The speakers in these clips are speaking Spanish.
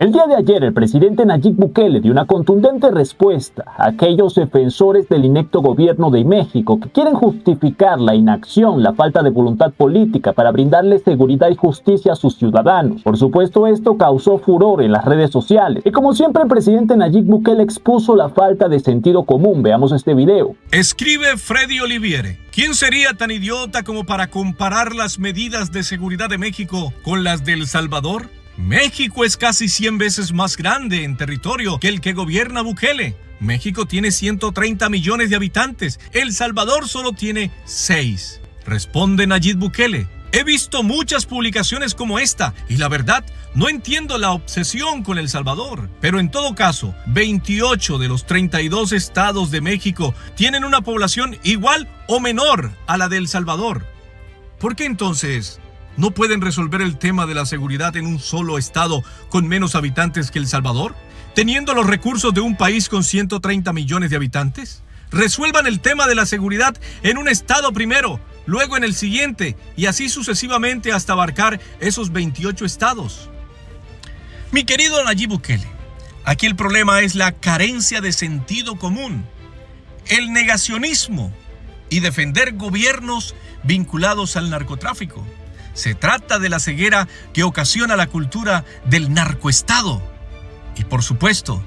El día de ayer, el presidente Nayib Bukele dio una contundente respuesta a aquellos defensores del inepto gobierno de México que quieren justificar la inacción, la falta de voluntad política para brindarle seguridad y justicia a sus ciudadanos. Por supuesto, esto causó furor en las redes sociales. Y como siempre, el presidente Nayib Bukele expuso la falta de sentido común. Veamos este video. Escribe Freddy Oliviere. ¿Quién sería tan idiota como para comparar las medidas de seguridad de México con las de El Salvador? México es casi 100 veces más grande en territorio que el que gobierna Bukele. México tiene 130 millones de habitantes. El Salvador solo tiene 6. Responde Nayib Bukele. He visto muchas publicaciones como esta y la verdad no entiendo la obsesión con El Salvador. Pero en todo caso, 28 de los 32 estados de México tienen una población igual o menor a la de El Salvador. ¿Por qué entonces no pueden resolver el tema de la seguridad en un solo estado con menos habitantes que El Salvador? Teniendo los recursos de un país con 130 millones de habitantes, resuelvan el tema de la seguridad en un estado primero, luego en el siguiente y así sucesivamente hasta abarcar esos 28 estados. Mi querido Nayib Bukele, aquí el problema es la carencia de sentido común, el negacionismo y defender gobiernos vinculados al narcotráfico. Se trata de la ceguera que ocasiona la cultura del narcoestado. Y por supuesto,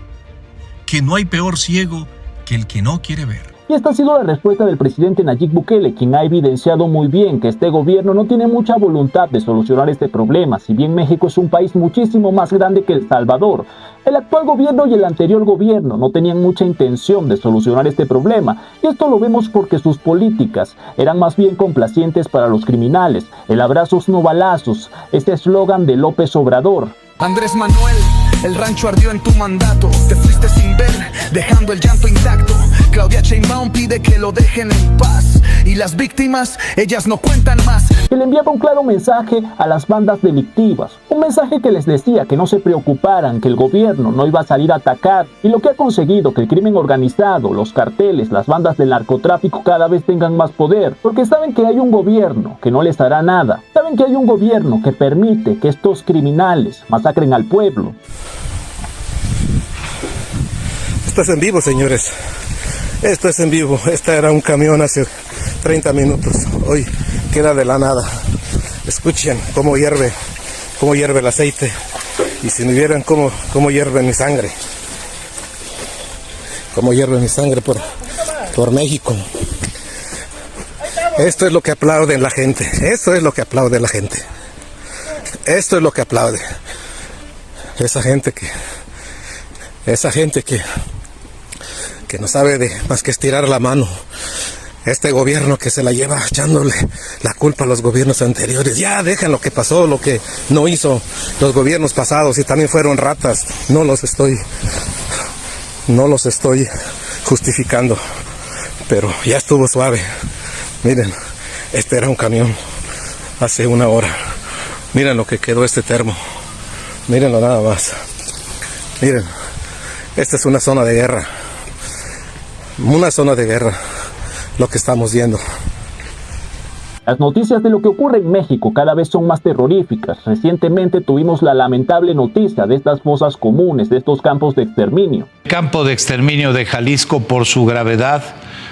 que no hay peor ciego que el que no quiere ver. Y esta ha sido la respuesta del presidente Nayib Bukele, quien ha evidenciado muy bien que este gobierno no tiene mucha voluntad de solucionar este problema. Si bien México es un país muchísimo más grande que El Salvador, el actual gobierno y el anterior gobierno no tenían mucha intención de solucionar este problema. Y esto lo vemos porque sus políticas eran más bien complacientes para los criminales. El abrazos no balazos, este eslogan de López Obrador. Andrés Manuel, el rancho ardió en tu mandato. Te fuiste sin ver, dejando el llanto intacto. Claudia Sheinbaum pide que lo dejen en paz. Y las víctimas, ellas no cuentan más. Que le enviaba un claro mensaje a las bandas delictivas. Un mensaje que les decía que no se preocuparan, que el gobierno no iba a salir a atacar. Y lo que ha conseguido que el crimen organizado, los carteles, las bandas del narcotráfico cada vez tengan más poder. Porque saben que hay un gobierno que no les hará nada. Saben que hay un gobierno que permite que estos criminales masacren al pueblo. Esto es en vivo, señores. Esto es en vivo. Esta era un camión hace 30 minutos. Hoy queda de la nada. Escuchen cómo hierve el aceite. Y si me vieran cómo hierve mi sangre. Cómo hierve mi sangre por México. Esto es lo que aplaude la gente. Esto es lo que aplaude la gente. Esto es lo que aplaude. Esa gente que no sabe de más que estirar la mano. Este gobierno que se la lleva echándole la culpa a los gobiernos anteriores. Ya dejan lo que pasó, lo que no hizo los gobiernos pasados y también fueron ratas. No los estoy justificando, pero ya estuvo suave. Miren, este era un camión hace una hora. Miren lo que quedó este termo. Mírenlo nada más. Miren, esta es una zona de guerra. Una zona de guerra, lo que estamos viendo. Las noticias de lo que ocurre en México cada vez son más terroríficas. Recientemente tuvimos la lamentable noticia de estas fosas comunes, de estos campos de exterminio. El campo de exterminio de Jalisco, por su gravedad,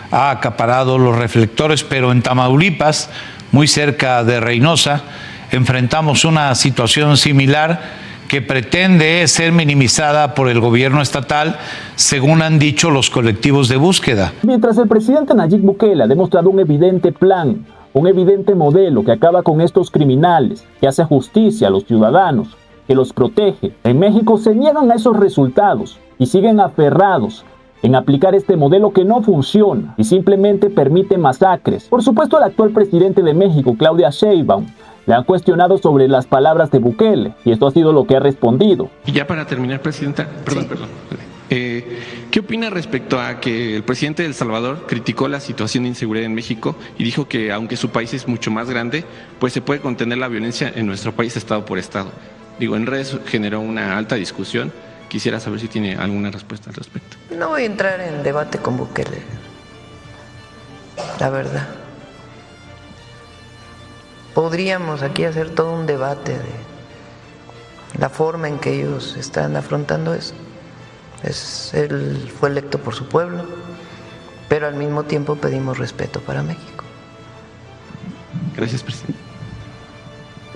ha acaparado los reflectores, pero en Tamaulipas, muy cerca de Reynosa, enfrentamos una situación similar que pretende ser minimizada por el gobierno estatal, según han dicho los colectivos de búsqueda. Mientras el presidente Nayib Bukele ha demostrado un evidente plan, un evidente modelo que acaba con estos criminales, que hace justicia a los ciudadanos, que los protege, en México se niegan a esos resultados y siguen aferrados en aplicar este modelo que no funciona y simplemente permite masacres. Por supuesto, el actual presidente de México, Claudia Sheinbaum, le han cuestionado sobre las palabras de Bukele y esto ha sido lo que ha respondido. Y ya para terminar, presidenta, perdón. ¿Qué opina respecto a que el presidente de El Salvador criticó la situación de inseguridad en México y dijo que aunque su país es mucho más grande, pues se puede contener la violencia en nuestro país estado por estado? Digo, en redes generó una alta discusión. Quisiera saber si tiene alguna respuesta al respecto. No voy a entrar en debate con Bukele, la verdad. Podríamos aquí hacer todo un debate la forma en que ellos están afrontando eso. Él fue electo por su pueblo, pero al mismo tiempo pedimos respeto para México. Gracias, presidente.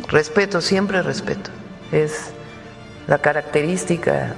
Respeto, siempre respeto. Es la característica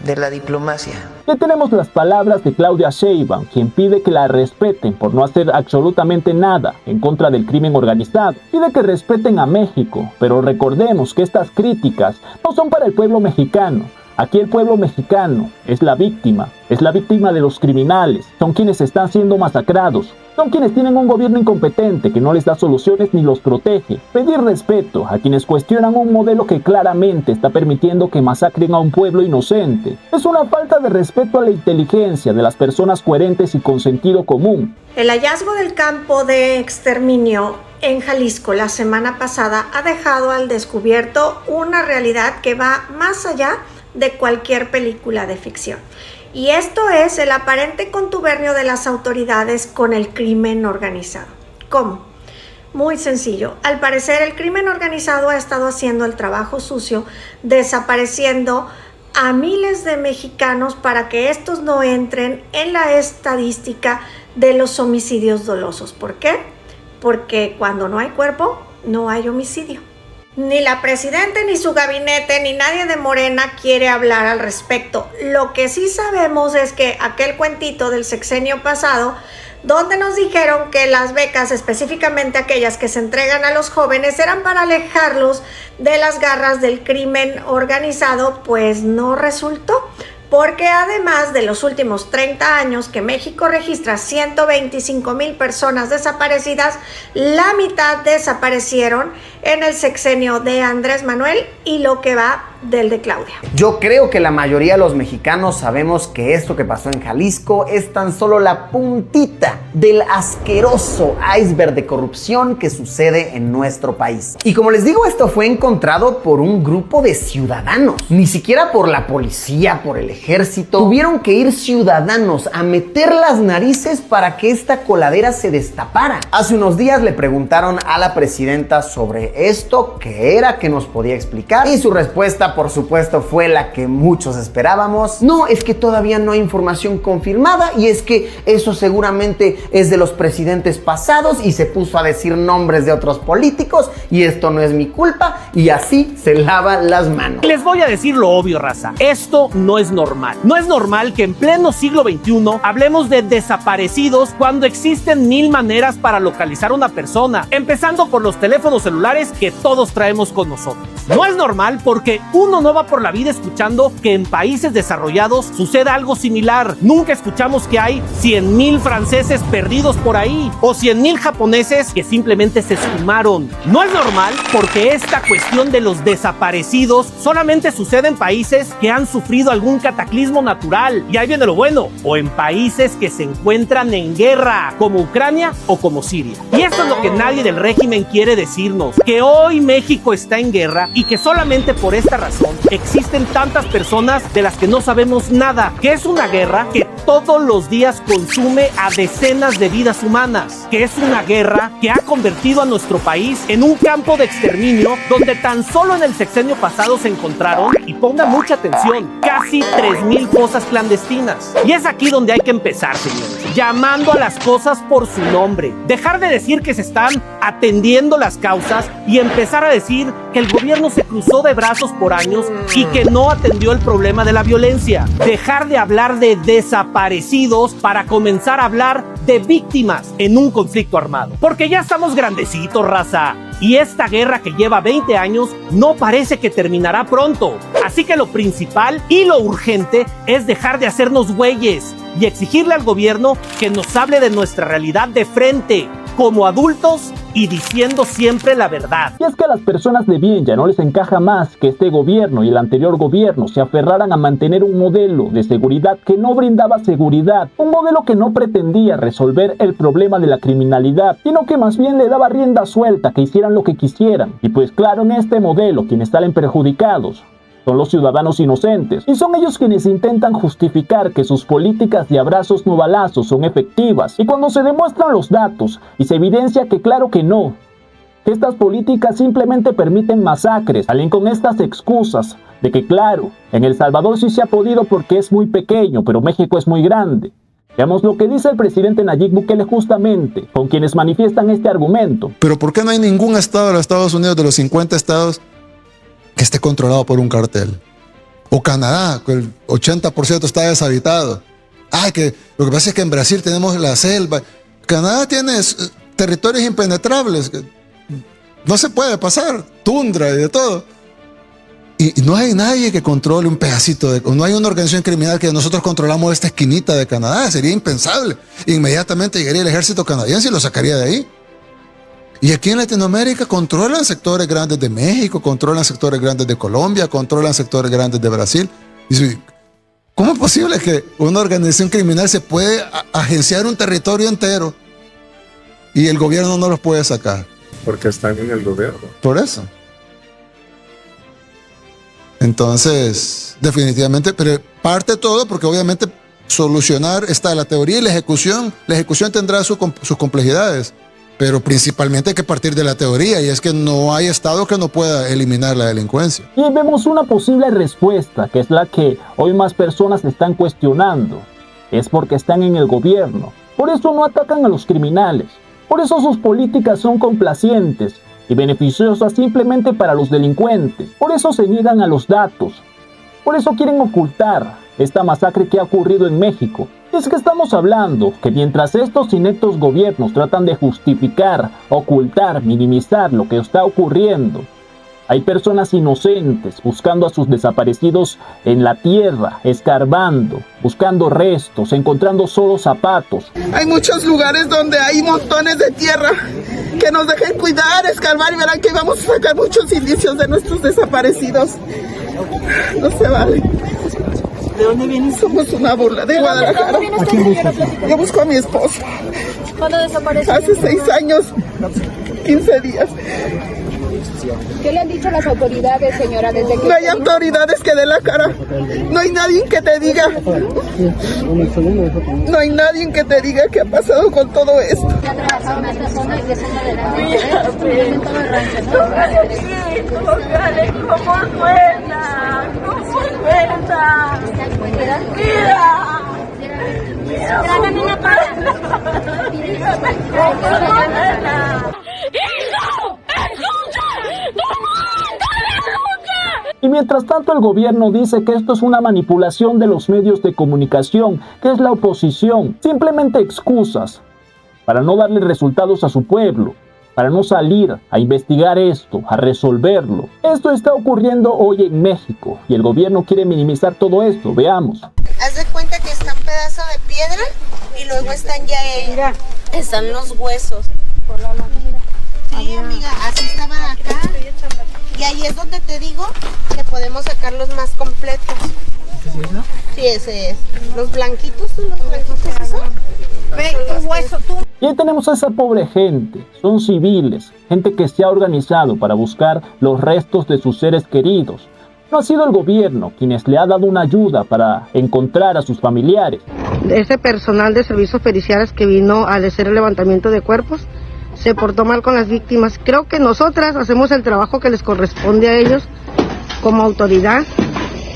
de la diplomacia. Ya tenemos las palabras de Claudia Sheinbaum, quien pide que la respeten por no hacer absolutamente nada en contra del crimen organizado. Pide que respeten a México, pero recordemos que estas críticas no son para el pueblo mexicano. Aquí el pueblo mexicano es la víctima de los criminales, son quienes están siendo masacrados, son quienes tienen un gobierno incompetente que no les da soluciones ni los protege. Pedir respeto a quienes cuestionan un modelo que claramente está permitiendo que masacren a un pueblo inocente es una falta de respeto a la inteligencia de las personas coherentes y con sentido común. El hallazgo del campo de exterminio en Jalisco la semana pasada ha dejado al descubierto una realidad que va más allá de cualquier película de ficción. Y esto es el aparente contubernio de las autoridades con el crimen organizado. ¿Cómo? Muy sencillo. Al parecer el crimen organizado ha estado haciendo el trabajo sucio, desapareciendo a miles de mexicanos para que estos no entren en la estadística de los homicidios dolosos. ¿Por qué? Porque cuando no hay cuerpo, no hay homicidio. Ni la presidenta, ni su gabinete, ni nadie de Morena quiere hablar al respecto. Lo que sí sabemos es que aquel cuentito del sexenio pasado, donde nos dijeron que las becas, específicamente aquellas que se entregan a los jóvenes, eran para alejarlos de las garras del crimen organizado, pues no resultó. Porque además de los últimos 30 años que México registra 125,000 personas desaparecidas, la mitad desaparecieron en el sexenio de Andrés Manuel y lo que va del de Claudia. Yo creo que la mayoría de los mexicanos sabemos que esto que pasó en Jalisco es tan solo la puntita del asqueroso iceberg de corrupción que sucede en nuestro país. Y como les digo, esto fue encontrado por un grupo de ciudadanos, ni siquiera por la policía, por el ejército. Tuvieron que ir ciudadanos a meter las narices para que esta coladera se destapara. Hace unos días le preguntaron a la presidenta sobre esto, qué era, que nos podía explicar, y su respuesta, por supuesto, fue la que muchos esperábamos. No, es que todavía no hay información confirmada y es que eso seguramente es de los presidentes pasados, y se puso a decir nombres de otros políticos y esto no es mi culpa, y así se lava las manos. Les voy a decir lo obvio, raza. Esto no es normal. No es normal que en pleno siglo XXI hablemos de desaparecidos cuando existen 1000 maneras para localizar a una persona, empezando por los teléfonos celulares que todos traemos con nosotros. No es normal porque uno no va por la vida escuchando que en países desarrollados suceda algo similar. Nunca escuchamos que hay 100,000 franceses perdidos por ahí o 100,000 japoneses que simplemente se esfumaron. No es normal porque esta cuestión de los desaparecidos solamente sucede en países que han sufrido algún cataclismo natural, y ahí viene lo bueno, o en países que se encuentran en guerra, como Ucrania o como Siria. Y esto es lo que nadie del régimen quiere decirnos, que hoy México está en guerra y que solamente por esta razón existen tantas personas de las que no sabemos nada, que es una guerra que todos los días consume a decenas de vidas humanas, que es una guerra que ha convertido a nuestro país en un campo de exterminio donde tan solo en el sexenio pasado se encontraron, y ponga mucha atención, casi 3,000 fosas clandestinas. Y es aquí donde hay que empezar, señores, llamando a las cosas por su nombre, dejar de decir que se están atendiendo las causas y empezar a decir que el gobierno se cruzó de brazos por años y que no atendió el problema de la violencia. Dejar de hablar de desaparecidos para comenzar a hablar de víctimas en un conflicto armado. Porque ya estamos grandecitos, raza. Y esta guerra que lleva 20 años no parece que terminará pronto. Así que lo principal y lo urgente es dejar de hacernos güeyes y exigirle al gobierno que nos hable de nuestra realidad de frente, como adultos, y diciendo siempre la verdad. Y es que a las personas de bien ya no les encaja más que este gobierno y el anterior gobierno se aferraran a mantener un modelo de seguridad que no brindaba seguridad, un modelo que no pretendía resolver el problema de la criminalidad, sino que más bien le daba rienda suelta, que hicieran lo que quisieran. Y pues claro, en este modelo quienes salen perjudicados son los ciudadanos inocentes, y son ellos quienes intentan justificar que sus políticas de abrazos no balazos son efectivas, y cuando se demuestran los datos y se evidencia que claro que no, que estas políticas simplemente permiten masacres. Salen con estas excusas de que claro, en El Salvador sí se ha podido porque es muy pequeño, pero México es muy grande. Veamos lo que dice el presidente Nayib Bukele justamente con quienes manifiestan este argumento. Pero ¿por qué no hay ningún estado de los Estados Unidos, de los 50 estados, que esté controlado por un cartel? O Canadá, que el 80% está deshabitado. Que lo que pasa es que en Brasil tenemos la selva. Canadá tiene territorios impenetrables. No se puede pasar, tundra y de todo. Y no hay nadie que controle un pedacito no hay una organización criminal que nosotros controlamos esta esquinita de Canadá. Sería impensable. Inmediatamente llegaría el ejército canadiense y lo sacaría de ahí. Y aquí en Latinoamérica controlan sectores grandes de México, controlan sectores grandes de Colombia, controlan sectores grandes de Brasil. Y ¿cómo es posible que una organización criminal se puede agenciar un territorio entero y el gobierno no los puede sacar? Porque están en el gobierno. Por eso. Entonces, definitivamente, pero parte todo porque obviamente solucionar está la teoría y la ejecución. La ejecución tendrá sus complejidades, pero principalmente hay que partir de la teoría, y es que no hay estado que no pueda eliminar la delincuencia. Y vemos una posible respuesta, que es la que hoy más personas están cuestionando. Es porque están en el gobierno. Por eso no atacan a los criminales. Por eso sus políticas son complacientes y beneficiosas simplemente para los delincuentes. Por eso se niegan a los datos. Por eso quieren ocultar esta masacre que ha ocurrido en México. Es que estamos hablando que mientras estos ineptos gobiernos tratan de justificar, ocultar, minimizar lo que está ocurriendo, hay personas inocentes buscando a sus desaparecidos en la tierra, escarbando, buscando restos, encontrando solo zapatos. Hay muchos lugares donde hay montones de tierra. Que nos dejen cuidar, escarbar y verán que vamos a sacar muchos indicios de nuestros desaparecidos. No se vale. ¿De dónde vienes? Somos una burla, de Guadalajara. ¿A quién buscas? Yo busco a mi esposo. ¿Cuándo desapareció? Hace 6 años, 15 días. ¿Qué le han dicho las autoridades, señora? Desde que no hay autoridades que den la cara. No hay nadie que te diga. No hay nadie que te diga qué ha pasado con todo esto. Tócale, ¿cómo suena? ¿Cómo suena? Mira. Trágame una pala. Y mientras tanto el gobierno dice que esto es una manipulación de los medios de comunicación, que es la oposición, simplemente excusas para no darle resultados a su pueblo, para no salir a investigar esto, a resolverlo. Esto está ocurriendo hoy en México y el gobierno quiere minimizar todo esto. Veamos. Haz de cuenta que está un pedazo de piedra y luego están están los huesos. Sí, amiga, así estaban acá. Y ahí es donde te digo que podemos sacarlos más completos. ¿Qué es eso? Sí, ese es. Los blanquitos, ¿eso? Ve, tu hueso, tú. Y ahí tenemos a esa pobre gente. Son civiles, gente que se ha organizado para buscar los restos de sus seres queridos. No ha sido el gobierno quienes le ha dado una ayuda para encontrar a sus familiares. Ese personal de servicios periciales que vino a hacer el levantamiento de cuerpos se portó mal con las víctimas. Creo que nosotras hacemos el trabajo que les corresponde a ellos como autoridad.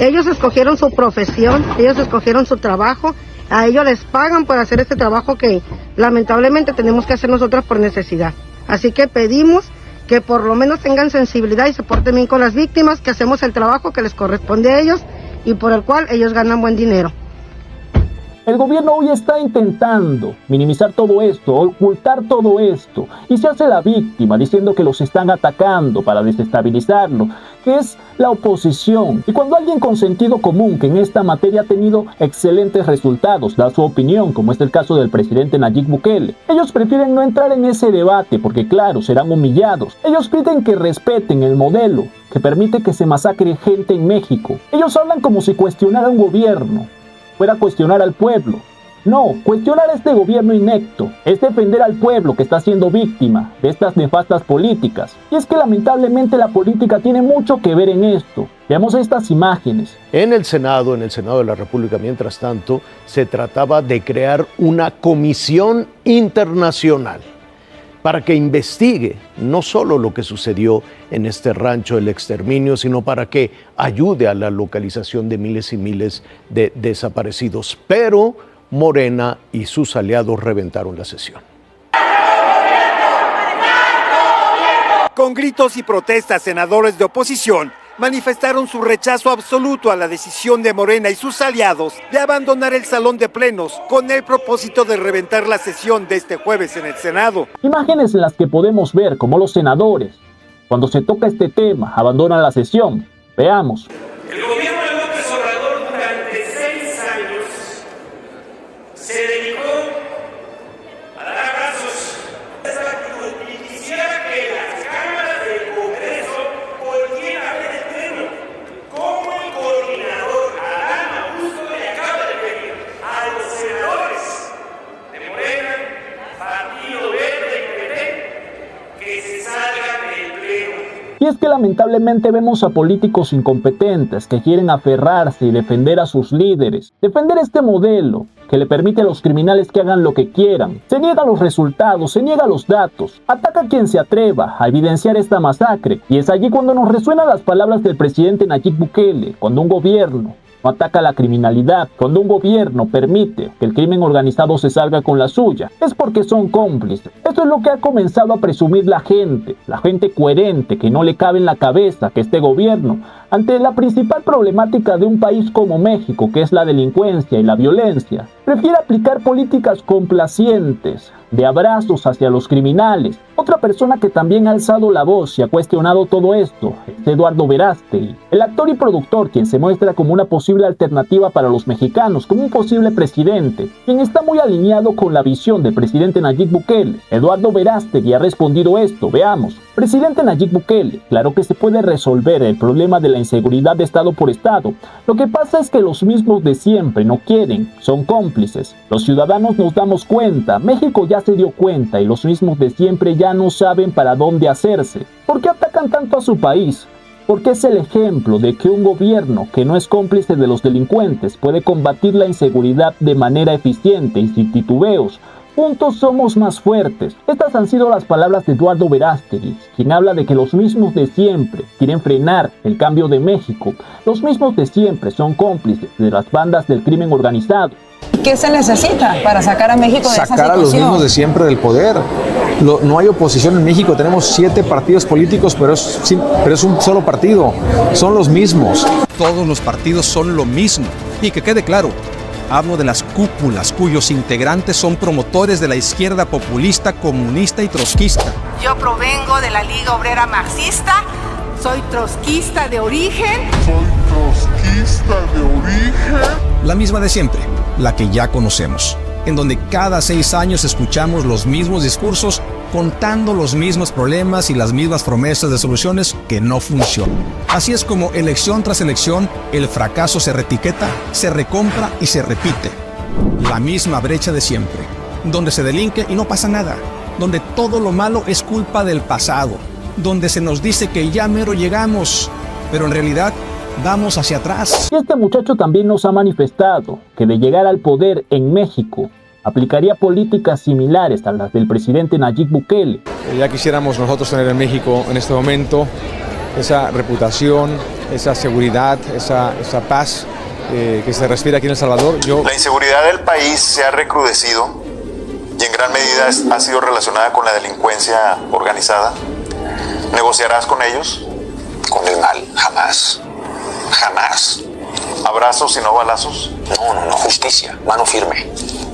Ellos escogieron su profesión, ellos escogieron su trabajo, a ellos les pagan por hacer este trabajo que lamentablemente tenemos que hacer nosotros por necesidad. Así que pedimos que por lo menos tengan sensibilidad y se porten bien con las víctimas, que hacemos el trabajo que les corresponde a ellos y por el cual ellos ganan buen dinero. El gobierno hoy está intentando minimizar todo esto, ocultar todo esto, y se hace la víctima diciendo que los están atacando para desestabilizarlo, que es la oposición. Y cuando alguien con sentido común que en esta materia ha tenido excelentes resultados da su opinión, como es el caso del presidente Nayib Bukele, ellos prefieren no entrar en ese debate porque claro, serán humillados. Ellos piden que respeten el modelo que permite que se masacre gente en México. Ellos hablan como si cuestionara un gobierno fuera cuestionar al pueblo. No, cuestionar a este gobierno inepto es defender al pueblo que está siendo víctima de estas nefastas políticas. Y es que lamentablemente la política tiene mucho que ver en esto. Veamos estas imágenes. En el Senado de la República, mientras tanto, se trataba de crear una comisión internacional para que investigue no solo lo que sucedió en este rancho del exterminio, sino para que ayude a la localización de miles y miles de desaparecidos. Pero Morena y sus aliados reventaron la sesión. Con gritos y protestas, senadores de oposición manifestaron su rechazo absoluto a la decisión de Morena y sus aliados de abandonar el salón de plenos con el propósito de reventar la sesión de este jueves en el Senado. Imágenes en las que podemos ver cómo los senadores, cuando se toca este tema, abandonan la sesión. Veamos. El gobierno de López Obrador durante 6 años se dedicó a dar abrazos a esta actitud y quisiera que las cámaras del Congreso volvieran a ver el pleno. Como el coordinador Adán Augusto le acaba de pedir a los senadores de Morena, Partido Verde y PT que se salgan del pleno. Y es que lamentablemente vemos a políticos incompetentes que quieren aferrarse y defender a sus líderes, defender este modelo que le permite a los criminales que hagan lo que quieran. Se niega los resultados, se niega los datos, ataca a quien se atreva a evidenciar esta masacre. Y es allí cuando nos resuenan las palabras del presidente Nayib Bukele, cuando un gobierno no ataca la criminalidad, cuando un gobierno permite que el crimen organizado se salga con la suya, es porque son cómplices. Esto es lo que ha comenzado a presumir la gente coherente que no le cabe en la cabeza que este gobierno, ante la principal problemática de un país como México, que es la delincuencia y la violencia, prefiere aplicar políticas complacientes, de abrazos hacia los criminales. Otra persona que también ha alzado la voz y ha cuestionado todo esto es Eduardo Verástegui, el actor y productor quien se muestra como una posible alternativa para los mexicanos, como un posible presidente, quien está muy alineado con la visión del presidente Nayib Bukele. Eduardo Verástegui ha respondido esto, veamos. Presidente Nayib Bukele, claro que se puede resolver el problema de la inseguridad de estado por estado. Lo que pasa es que los mismos de siempre no quieren, son cómplices. Los ciudadanos nos damos cuenta, México ya se dio cuenta y los mismos de siempre ya no saben para dónde hacerse. ¿Por qué atacan tanto a su país? Porque es el ejemplo de que un gobierno que no es cómplice de los delincuentes puede combatir la inseguridad de manera eficiente y sin titubeos. Juntos somos más fuertes. Estas han sido las palabras de Eduardo Verástegui, quien habla de que los mismos de siempre quieren frenar el cambio de México. Los mismos de siempre son cómplices de las bandas del crimen organizado. ¿Qué se necesita para sacar a México de esa situación? Sacar a los mismos de siempre del poder. No hay oposición en México, tenemos 7 partidos políticos, pero es un solo partido, son los mismos. Todos los partidos son lo mismo. Y que quede claro, hablo de las cúpulas cuyos integrantes son promotores de la izquierda populista, comunista y trotskista. Yo provengo de la Liga Obrera Marxista, soy trotskista de origen. La misma de siempre, la que ya conocemos, en donde cada 6 años escuchamos los mismos discursos, contando los mismos problemas y las mismas promesas de soluciones que no funcionan. Así es como elección tras elección, el fracaso se reetiqueta, se recompra y se repite. La misma brecha de siempre, donde se delinque y no pasa nada, donde todo lo malo es culpa del pasado, donde se nos dice que ya mero llegamos, pero en realidad vamos hacia atrás. Y este muchacho también nos ha manifestado que de llegar al poder en México, aplicaría políticas similares a las del presidente Nayib Bukele. Ya quisiéramos nosotros tener en México en este momento esa reputación, esa seguridad, esa paz que se respira aquí en El Salvador. La inseguridad del país se ha recrudecido y en gran medida ha sido relacionada con la delincuencia organizada. ¿Negociarás con ellos? Con el mal, jamás. Jamás. ¿Abrazos y no balazos? No, justicia, mano firme.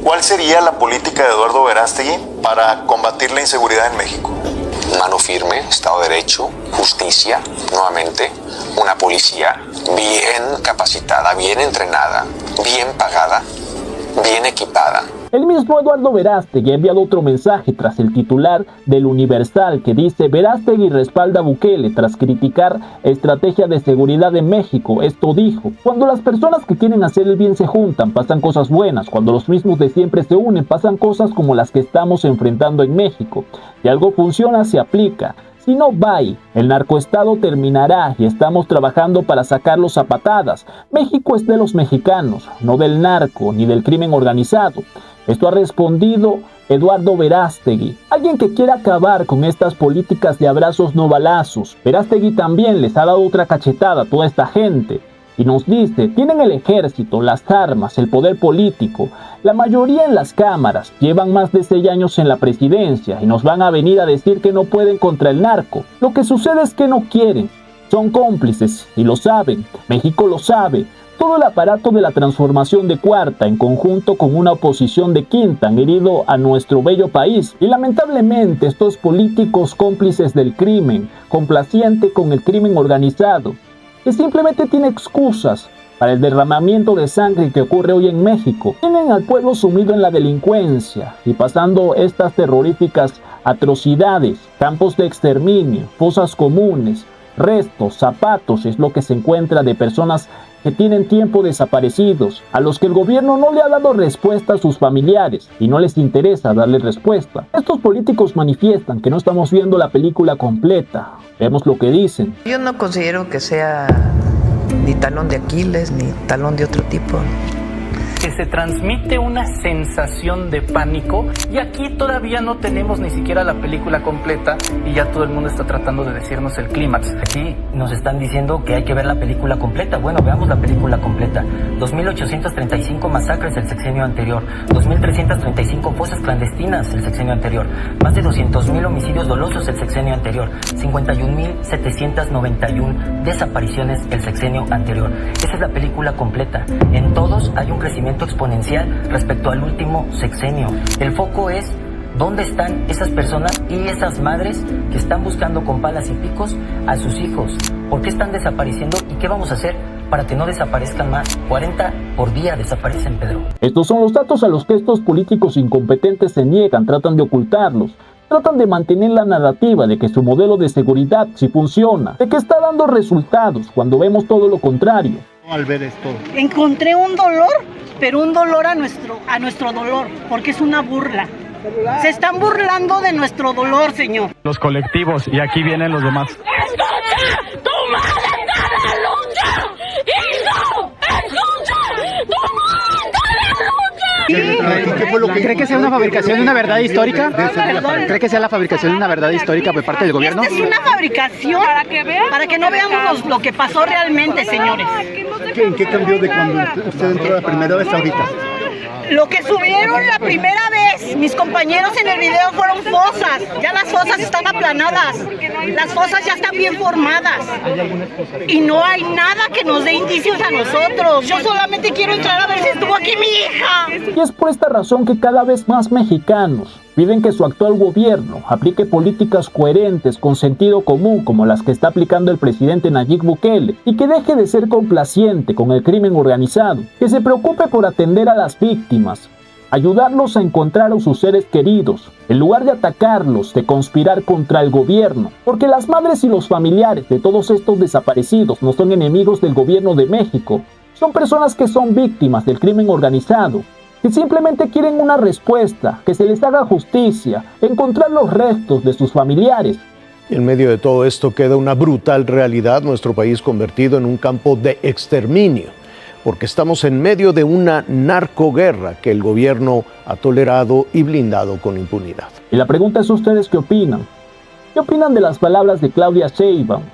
¿Cuál sería la política de Eduardo Verástegui para combatir la inseguridad en México? Mano firme, Estado de Derecho, justicia, nuevamente, una policía bien capacitada, bien entrenada, bien pagada, bien equipada. El mismo Eduardo Verástegui ha enviado otro mensaje tras el titular del Universal que dice: Verástegui respalda a Bukele tras criticar estrategia de seguridad de México. Esto dijo: cuando las personas que quieren hacer el bien se juntan, pasan cosas buenas. Cuando los mismos de siempre se unen, pasan cosas como las que estamos enfrentando en México. Si algo funciona, se aplica. Si no, bye. El narcoestado terminará y estamos trabajando para sacarlos a patadas. México es de los mexicanos, no del narco ni del crimen organizado. Esto ha respondido Eduardo Verástegui, alguien que quiere acabar con estas políticas de abrazos no balazos. Verástegui también les ha dado otra cachetada a toda esta gente y nos dice, tienen el ejército, las armas, el poder político, la mayoría en las cámaras, llevan más de 6 años en la presidencia y nos van a venir a decir que no pueden contra el narco. Lo que sucede es que no quieren, son cómplices y lo saben, México lo sabe. Todo el aparato de la transformación de Cuarta, en conjunto con una oposición de Quinta, han herido a nuestro bello país. Y lamentablemente estos políticos cómplices del crimen, complaciente con el crimen organizado, que simplemente tiene excusas para el derramamiento de sangre que ocurre hoy en México, tienen al pueblo sumido en la delincuencia y pasando estas terroríficas atrocidades, campos de exterminio, fosas comunes, restos, zapatos, es lo que se encuentra de personas que tienen tiempo desaparecidos, a los que el gobierno no le ha dado respuesta a sus familiares y no les interesa darle respuesta. Estos políticos manifiestan que no estamos viendo la película completa. Vemos lo que dicen. Yo no considero que sea ni talón de Aquiles ni talón de otro tipo. Que se transmite una sensación de pánico y aquí todavía no tenemos ni siquiera la película completa y ya todo el mundo está tratando de decirnos el clímax. Aquí nos están diciendo que hay que ver la película completa. Bueno, veamos la película completa. 2.835 masacres el sexenio anterior, 2.335 fosas clandestinas el sexenio anterior, más de 200.000 homicidios dolosos el sexenio anterior, 51.791 desapariciones el sexenio anterior. Esa es la película completa. En todos hay un crecimiento exponencial respecto al último sexenio. El foco es dónde están esas personas y esas madres que están buscando con palas y picos a sus hijos. ¿Por qué están desapareciendo y qué vamos a hacer para que no desaparezcan más? 40 por día desaparecen, Pedro. Estos son los datos a los que estos políticos incompetentes se niegan, tratan de ocultarlos. Tratan de mantener la narrativa de que su modelo de seguridad sí funciona, de que está dando resultados, cuando vemos todo lo contrario. Al ver esto, encontré un dolor, pero un dolor a nuestro dolor, porque es una burla. Se están burlando de nuestro dolor, señor. Los colectivos, y aquí vienen los demás. ¡Escucha! ¡Tu madre está en la lucha! ¡Hijo! ¡Escucha! ¡Tu madre está en la lucha! ¿Cree que sea una fabricación de una verdad histórica? ¿Cree que sea la fabricación de una verdad histórica por parte del gobierno? Esta es una fabricación para que no veamos lo que pasó realmente, señores. ¿En qué cambió de cuando usted entró la primera vez ahorita? Lo que subieron la primera vez, mis compañeros en el video, fueron fosas. Ya las fosas están aplanadas. Las fosas ya están bien formadas. Y no hay nada que nos dé indicios a nosotros. Yo solamente quiero entrar a ver si estuvo aquí mi hija. Y es por esta razón que cada vez más mexicanos piden que su actual gobierno aplique políticas coherentes con sentido común como las que está aplicando el presidente Nayib Bukele y que deje de ser complaciente con el crimen organizado, que se preocupe por atender a las víctimas, ayudarlos a encontrar a sus seres queridos, en lugar de atacarlos, de conspirar contra el gobierno, porque las madres y los familiares de todos estos desaparecidos no son enemigos del gobierno de México, son personas que son víctimas del crimen organizado, que simplemente quieren una respuesta, que se les haga justicia, encontrar los restos de sus familiares. Y en medio de todo esto queda una brutal realidad, nuestro país convertido en un campo de exterminio, porque estamos en medio de una narcoguerra que el gobierno ha tolerado y blindado con impunidad. Y la pregunta es: ¿ustedes qué opinan? ¿Qué opinan de las palabras de Claudia Sheinbaum?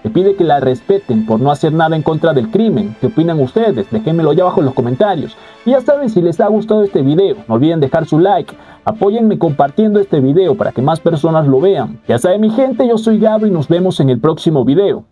Le pide que la respeten por no hacer nada en contra del crimen. ¿Qué opinan ustedes? Déjenmelo allá abajo en los comentarios. Y ya saben, si les ha gustado este video, no olviden dejar su like. Apóyenme compartiendo este video para que más personas lo vean. Ya saben, mi gente, yo soy Gabo y nos vemos en el próximo video.